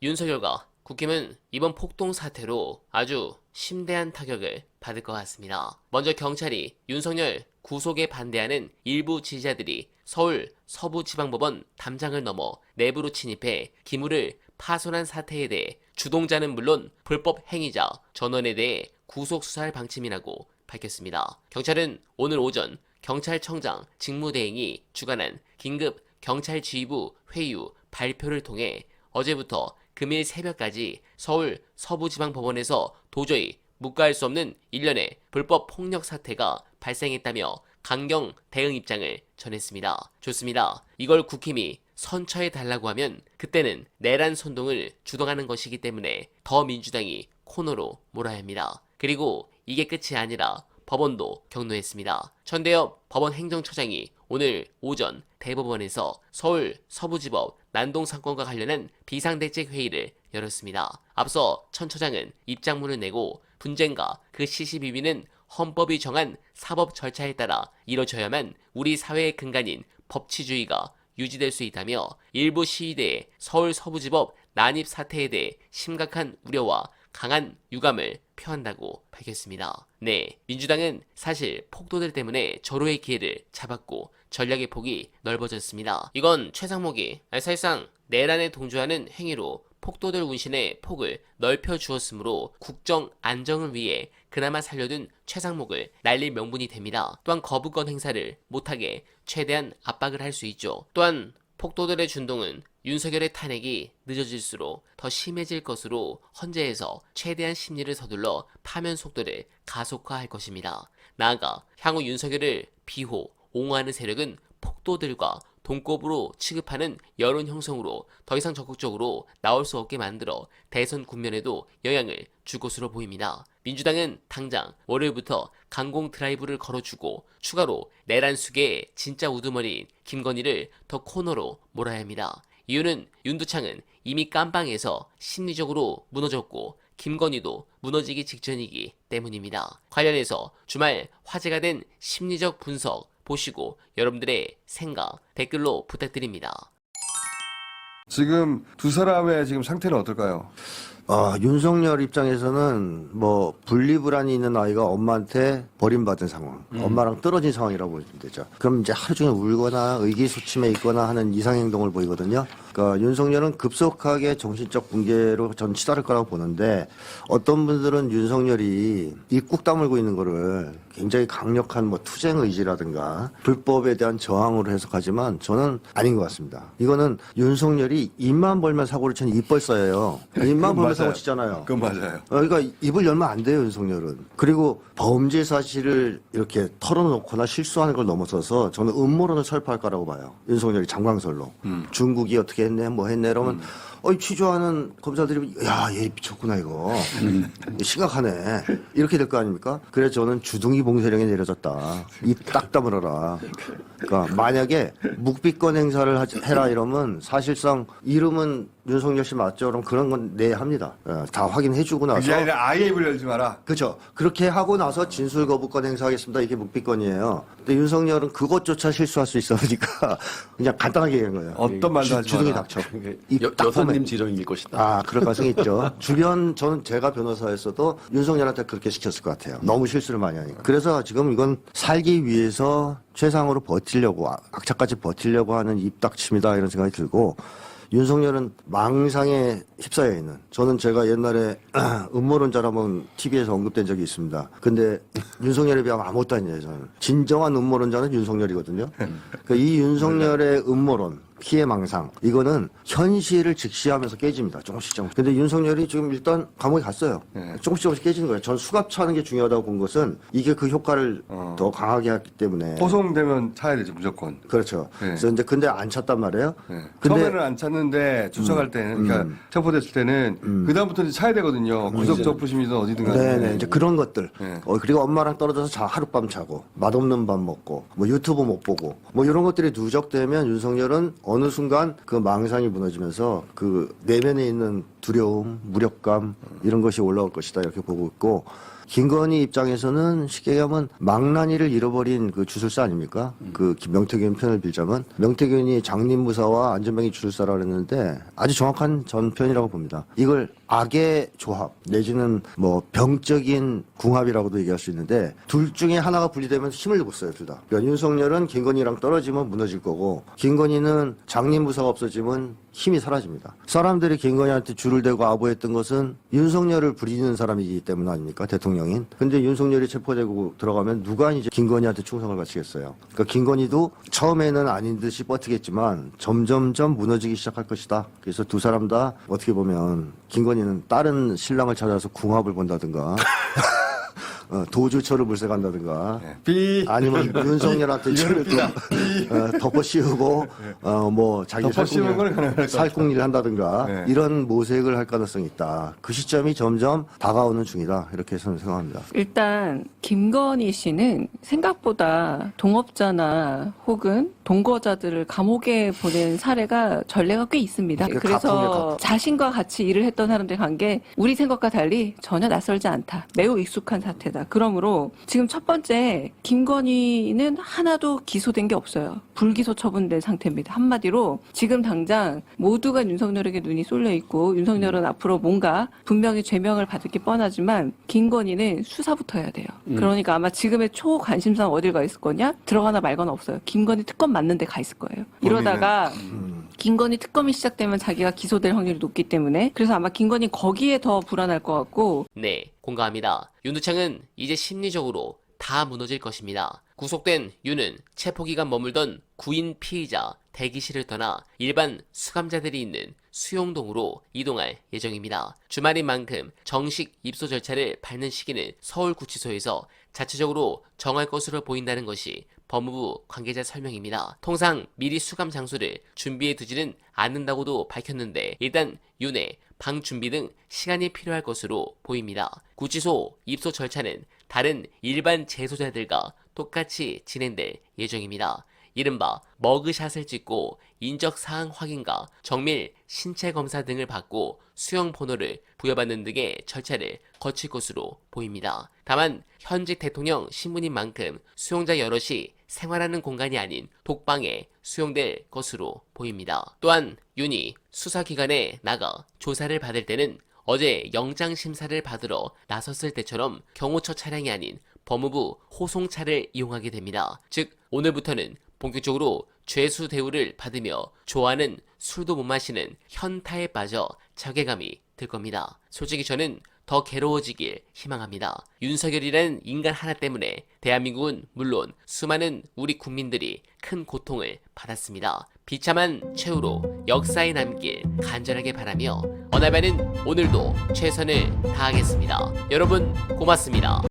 윤석열과 국힘은 이번 폭동 사태로 아주 심대한 타격을 받을 것 같습니다. 먼저 경찰이 윤석열 구속에 반대하는 일부 지지자들이 서울 서부지방법원 담장을 넘어 내부로 침입해 기물을 파손한 사태에 대해 주동자는 물론 불법 행위자 전원에 대해 구속 수사할 방침이라고 밝혔습니다. 경찰은 오늘 오전 경찰청장 직무대행이 주관한 긴급 경찰지휘부 회의 후 발표를 통해 어제부터 금일 새벽까지 서울 서부지방법원에서 도저히 묵과할 수 없는 일련의 불법 폭력 사태가 발생했다며 강경 대응 입장을 전했습니다. 좋습니다. 이걸 국힘이 선처해 달라고 하면 그때는 내란 선동을 주동하는 것이기 때문에 더 민주당이 코너로 몰아야 합니다. 그리고 이게 끝이 아니라 법원도 격노했습니다. 천대엽 법원 행정처장이 오늘 오전 대법원에서 서울 서부지법 난동사건과 관련한 비상대책 회의를 열었습니다. 앞서 천 처장은 입장문을 내고 분쟁과 그 시시 비비는 헌법이 정한 사법 절차에 따라 이뤄져야만 우리 사회의 근간인 법치주의가 유지될 수 있다며 일부 시위대의 서울 서부지법 난입 사태에 대해 심각한 우려와 강한 유감을 표한다고 밝혔습니다. 네, 민주당은 사실 폭도들 때문에 절호의 기회를 잡았고 전략의 폭이 넓어졌습니다. 이건 최상목이 사실상 내란에 동조하는 행위로 폭도들 운신의 폭을 넓혀주었으므로 국정 안정을 위해 그나마 살려둔 최상목을 날릴 명분이 됩니다. 또한 거부권 행사를 못하게 최대한 압박을 할 수 있죠. 또한 폭도들의 준동은 윤석열의 탄핵이 늦어질수록 더 심해질 것으로 헌재에서 최대한 심리를 서둘러 파면 속도를 가속화할 것입니다. 나아가 향후 윤석열을 비호, 옹호하는 세력은 폭도들과 동급으로 취급하는 여론 형성으로 더 이상 적극적으로 나올 수 없게 만들어 대선 국면에도 영향을 줄 것으로 보입니다. 민주당은 당장 월요일부터 강공 드라이브를 걸어주고 추가로 내란 수계의 진짜 우두머리인 김건희를 더 코너로 몰아야 합니다. 이유는 윤두창은 이미 깜빵에서 심리적으로 무너졌고 김건희도 무너지기 직전이기 때문입니다. 관련해서 주말 화제가 된 심리적 분석 보시고 여러분들의 생각 댓글로 부탁드립니다. 지금 두 사람의 지금 상태는 어떨까요? 윤석열 입장에서는 뭐 분리불안이 있는 아이가 엄마한테 버림받은 상황, 엄마랑 떨어진 상황이라고 보시면 되죠. 그럼 이제 하루 종일 울거나 의기소침해 있거나 하는 이상행동을 보이거든요. 그러니까 윤석열은 급속하게 정신적 붕괴로 전 치달을 거라고 보는데 어떤 분들은 윤석열이 입 꾹 다물고 있는 거를 굉장히 강력한 뭐 투쟁 의지라든가 불법에 대한 저항으로 해석하지만 저는 아닌 것 같습니다. 이거는 윤석열이 입만 벌면 사고를 치는 입벌써예요. 입만 벌면 사고 치잖아요. 그건 맞아요. 그러니까 입을 열면 안 돼요, 윤석열은. 그리고 범죄 사실을 이렇게 털어놓거나 실수하는 걸 넘어서서 저는 음모론을 설파할 거라고 봐요. 윤석열이 장광설로. 중국이 어떻게 했네, 뭐 했네, 이러면 취조하는 검사들이 야, 얘 미쳤구나 이거. 심각하네. 이렇게 될 거 아닙니까? 그래서 저는 주둥이 봉쇄령이 내려졌다. 입 딱 다물어라. 그러니까 만약에 묵비권 행사를 해라 이러면 사실상 이름은 윤석열 씨 맞죠? 그럼 그런 건 네 합니다. 다 확인해주고 나서. 그게 아니라 아예 입을 열지 마라. 그렇죠. 그렇게 하고 나서 진술 거부권 행사하겠습니다. 이게 묵비권이에요. 근데 윤석열은 그것조차 실수할 수 있으니까 그냥 간단하게 얘기한 거예요. 어떤 말도 하지 주둥이 마라. 닥쳐. 여사님 지령일 것이다. 그럴 가능성이 있죠. 저는 제가 변호사였어도 윤석열한테 그렇게 시켰을 것 같아요. 너무 실수를 많이 하니까. 그래서 지금 이건 살기 위해서 최상으로 버티려고, 악착같이 버티려고 하는 입닥침이다 이런 생각이 들고, 윤석열은 망상에 휩싸여 있는, 저는 제가 옛날에 음모론자로 한번 TV에서 언급된 적이 있습니다. 근데 윤석열에 비하면 아무것도 아니에요, 저는. 진정한 음모론자는 윤석열이거든요. 그러니까 이 윤석열의 음모론, 피해 망상, 이거는 현실을 직시하면서 깨집니다. 조금씩. 근데 윤석열이 지금 일단 감옥에 갔어요. 조금씩 깨지는 거예요. 전 수갑차는 게 중요하다고 본 것은 이게 그 효과를 더 강하게 했기 때문에. 호송되면 차야 되죠, 무조건. 그렇죠. 네. 그래서 근데 안 찼단 말이에요. 근데 처음에는 안 찼는데 추석할 때는, 그러니까 체포됐을 때는 그다음부터는 차야 되거든요. 구속적부심이든 어디든 간에. 네네, 이제 그런 것들. 네. 그리고 엄마랑 떨어져서 하룻밤 자고, 맛없는 밥 먹고, 뭐 유튜브 못 보고, 뭐 이런 것들이 누적되면 윤석열은 어느 순간 그 망상이 무너지면서 그 내면에 있는 두려움, 무력감 이런 것이 올라올 것이다 이렇게 보고 있고 김건희 입장에서는 쉽게 얘기하면 망나니를 잃어버린 그 주술사 아닙니까? 그 명태균 편을 빌자면 명태균이 장님무사와 안전뱅이 주술사라고 했는데 아주 정확한 전편이라고 봅니다. 이걸 악의 조합 내지는 뭐 병적인 궁합이라고도 얘기할 수 있는데 둘 중에 하나가 분리되면 힘을 못 써요, 둘 다. 그러니까 윤석열은 김건희랑 떨어지면 무너질 거고 김건희는 장님무사가 없어지면 힘이 사라집니다. 사람들이 김건희한테 줄을 대고 아부했던 것은 윤석열을 부리는 사람이기 때문 아닙니까? 대통령인. 근데 윤석열이 체포되고 들어가면 누가 이제 김건희한테 충성을 바치겠어요. 그러니까 김건희도 처음에는 아닌 듯이 버티겠지만 점점점 무너지기 시작할 것이다. 그래서 두 사람 다 어떻게 보면 김건희는 다른 신랑을 찾아서 궁합을 본다든가 도주처를 물색한다든가 삐 아니면 윤석열한테 줄을 덮어 씌우고 뭐 자기 덮어 씌우는 건 가능할 것 같아요. 살궁리를 한다든가 네. 이런 모색을 할 가능성이 있다. 그 시점이 점점 다가오는 중이다. 이렇게 저는 생각합니다. 일단 김건희 씨는 생각보다 동업자나 혹은 동거자들을 감옥에 보낸 사례가 전례가 꽤 있습니다. 그 그래서 가품이에요, 자신과 같이 일을 했던 사람들 관계 우리 생각과 달리 전혀 낯설지 않다. 매우 익숙한 사태다. 그러므로 지금 첫 번째 김건희는 하나도 기소된 게 없어요. 불기소 처분된 상태입니다. 한마디로 지금 당장 모두가 윤석열에게 눈이 쏠려 있고 윤석열은 앞으로 뭔가 분명히 죄명을 받을 게 뻔하지만 김건희는 수사부터 해야 돼요. 그러니까 아마 지금의 초관심사는 어딜 가 있을 거냐? 들어가나 말거나 없어요. 김건희 특검 맞는 데 가 있을 거예요. 이러다가 김건희 특검이 시작되면 자기가 기소될 확률이 높기 때문에 그래서 아마 김건희 거기에 더 불안할 것 같고 네, 공감합니다. 윤두창은 이제 심리적으로 다 무너질 것입니다. 구속된 윤은 체포기간 머물던 구인 피의자 대기실을 떠나 일반 수감자들이 있는 수용동으로 이동할 예정입니다. 주말인 만큼 정식 입소 절차를 밟는 시기는 서울구치소에서 자체적으로 정할 것으로 보인다는 것이 법무부 관계자 설명입니다. 통상 미리 수감 장소를 준비해 두지는 않는다고도 밝혔는데 일단 윤의 방 준비 등 시간이 필요할 것으로 보입니다. 구치소 입소 절차는 다른 일반 재소자들과 똑같이 진행될 예정입니다. 이른바 머그샷을 찍고 인적사항 확인과 정밀 신체 검사 등을 받고 수용 번호를 부여받는 등의 절차를 거칠 것으로 보입니다. 다만 현직 대통령 신분인 만큼 수용자 여럿이 생활하는 공간이 아닌 독방에 수용될 것으로 보입니다. 또한 윤이 수사기관에 나가 조사를 받을 때는 어제 영장심사를 받으러 나섰을 때처럼 경호처 차량이 아닌 법무부 호송차를 이용하게 됩니다. 즉 오늘부터는 본격적으로 죄수 대우를 받으며 좋아하는 술도 못 마시는 현타에 빠져 자괴감이 들 겁니다. 솔직히 저는 더 괴로워지길 희망합니다. 윤석열이라는 인간 하나 때문에 대한민국은 물론 수많은 우리 국민들이 큰 고통을 받았습니다. 비참한 최후로 역사에 남길 간절하게 바라며 어나바는 오늘도 최선을 다하겠습니다. 여러분 고맙습니다.